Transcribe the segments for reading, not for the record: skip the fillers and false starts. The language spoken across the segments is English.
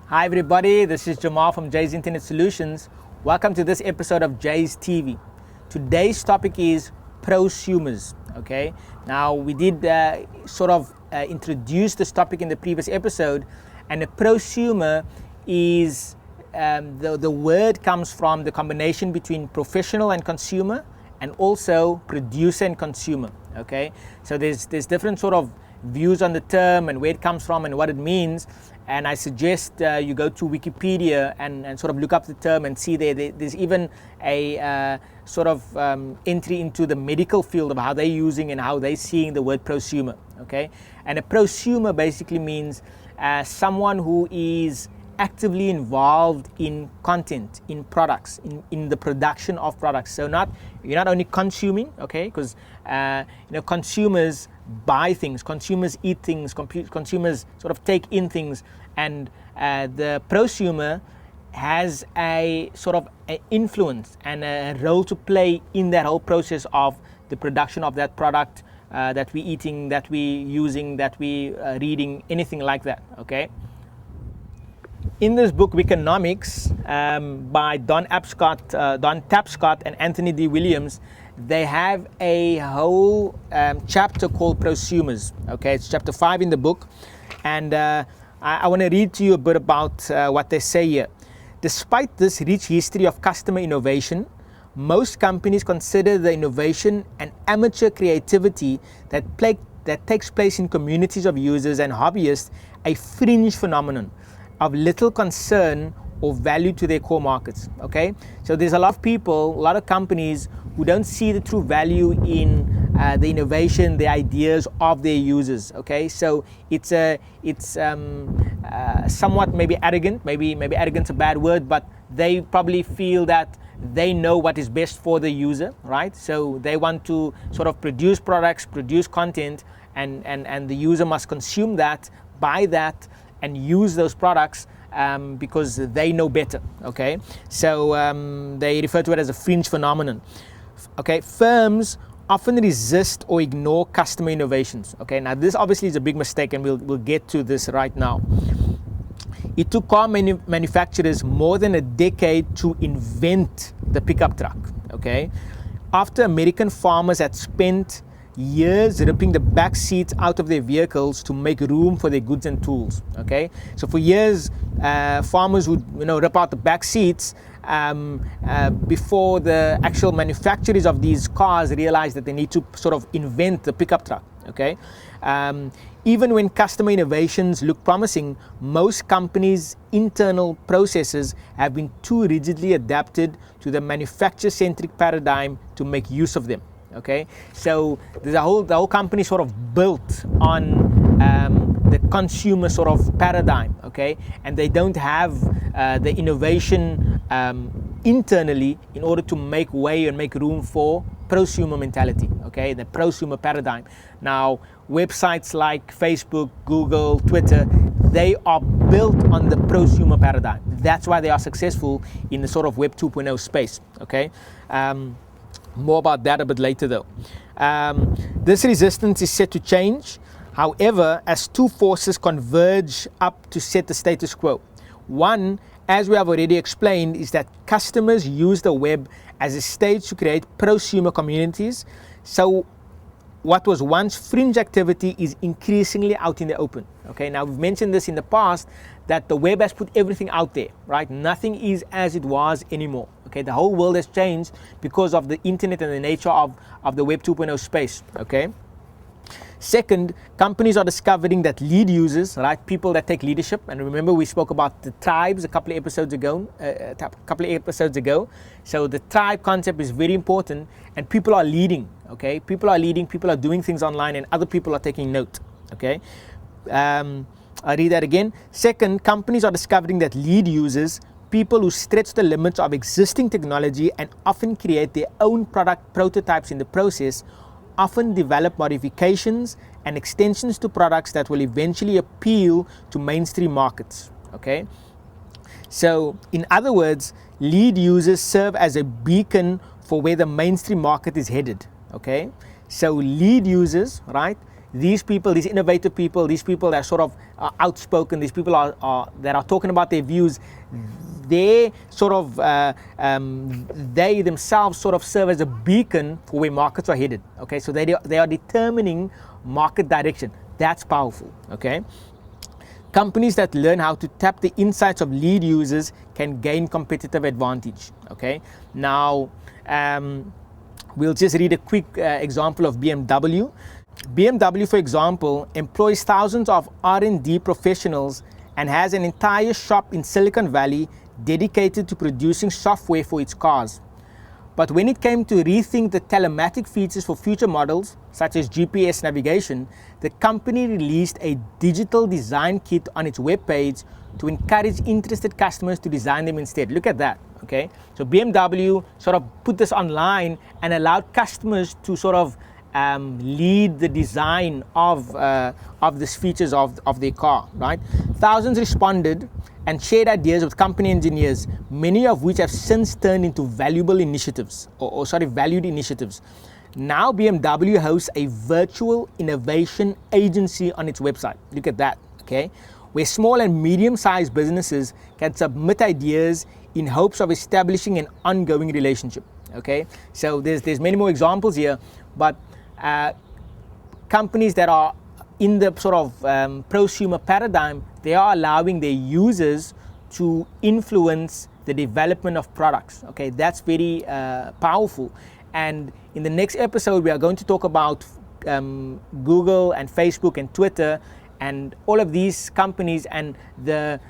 Hi everybody, this is Jamal from Jay's Internet Solutions. Welcome to this episode of Jay's TV. Today's topic is prosumers. Okay, now we did introduce this topic in the previous episode, and a prosumer is the word comes from the combination between professional and consumer, and also producer and consumer. Okay, so there's different sort of views on the term and where it comes from and what it means. And I suggest you go to Wikipedia and sort of look up the term and see there's even a entry into the medical field of how they're using and how they're seeing the word prosumer. Okay, and a prosumer basically means someone who is actively involved in content, in products, in the production of products. So you're not only consuming, okay, because consumers buy things, consumers eat things, consumers sort of take in things, and the prosumer has a sort of an influence and a role to play in that whole process of the production of that product that we're eating, that we're using, that we're reading, anything like that. Okay. In this book, Wikonomics, by Don Tapscott and Anthony D. Williams, they have a whole chapter called Prosumers. Okay, it's chapter 5 in the book, and I want to read to you a bit about what they say here. Despite this rich history of customer innovation, most companies consider the innovation and amateur creativity that takes place in communities of users and hobbyists a fringe phenomenon of little concern or value to their core markets. Okay, so there's a lot of people, a lot of companies who don't see the true value in the innovation, the ideas of their users. Okay, so it's somewhat maybe arrogant. Maybe arrogant's a bad word, but they probably feel that they know what is best for the user, right? So they want to sort of produce products, produce content, and the user must consume that, buy that, and use those products because they know better. Okay, so they refer to it as a fringe phenomenon. Okay, firms often resist or ignore customer innovations. Okay, now this obviously is a big mistake, and we'll get to this right now. It took car manufacturers more than a decade to invent the pickup truck. Okay, after American farmers had spent years ripping the back seats out of their vehicles to make room for their goods and tools. Okay, so for years farmers would rip out the back seats before the actual manufacturers of these cars realized that they need to sort of invent the pickup truck. Okay, even when customer innovations look promising, most companies' internal processes have been too rigidly adapted to the manufacturer-centric paradigm to make use of them. Okay, so there's the whole company sort of built on the consumer sort of paradigm. Okay, and they don't have the innovation internally in order to make way and make room for prosumer mentality. Okay, the prosumer paradigm. Now, websites like Facebook, Google, Twitter, they are built on the prosumer paradigm. That's why they are successful in the sort of Web 2.0 space. Okay. More about that a bit later though. This resistance is set to change, however, as two forces converge up to set the status quo. One, as we have already explained, is that customers use the web as a stage to create prosumer communities. So what was once fringe activity is increasingly out in the open. Okay, now we've mentioned this in the past, that the web has put everything out there, right? Nothing is as it was anymore. Okay, the whole world has changed because of the internet and the nature of the Web 2.0 space. Okay. Second, companies are discovering that lead users, right, people that take leadership, and remember we spoke about the tribes a couple of episodes ago. So the tribe concept is very important, and people are leading. Okay, people are leading, people are doing things online, and other people are taking note. Okay, I'll read that again. Second, companies are discovering that lead users, people who stretch the limits of existing technology and often create their own product prototypes in the process, often develop modifications and extensions to products that will eventually appeal to mainstream markets. Okay, so in other words, lead users serve as a beacon for where the mainstream market is headed. Okay, so lead users, right? These people, these innovative people, these people that are sort of outspoken, these people that are talking about their views, they sort of, they themselves sort of serve as a beacon for where markets are headed. Okay, so they are determining market direction. That's powerful. Okay, companies that learn how to tap the insights of lead users can gain competitive advantage. Okay, now we'll just read a quick example of BMW. BMW, for example, employs thousands of R&D professionals and has an entire shop in Silicon Valley dedicated to producing software for its cars. But when it came to rethink the telematic features for future models, such as GPS navigation, the company released a digital design kit on its webpage to encourage interested customers to design them instead. Look at that. Okay, so BMW sort of put this online and allowed customers to sort of lead the design of these features of their car, right? Thousands responded and shared ideas with company engineers, many of which have since turned into valuable initiatives, valued initiatives. Now BMW hosts a virtual innovation agency on its website. Look at that, okay? Where small and medium-sized businesses can submit ideas in hopes of establishing an ongoing relationship, okay? So there's many more examples here, but companies that are in the sort of prosumer paradigm, they are allowing their users to influence the development of products. Okay, that's very powerful. And in the next episode, we are going to talk about Google and Facebook and Twitter and all of these companies, and the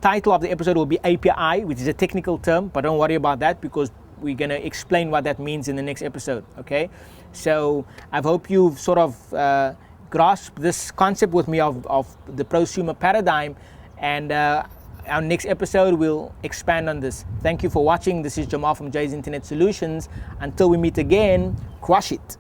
title of the episode will be API, which is a technical term, but don't worry about that because we're going to explain what that means in the next episode. Okay, so I hope you've sort of grasped this concept with me of the prosumer paradigm, and our next episode will expand on this. Thank you for watching. This is Jamal from Jay's Internet Solutions. Until we meet again, crush it.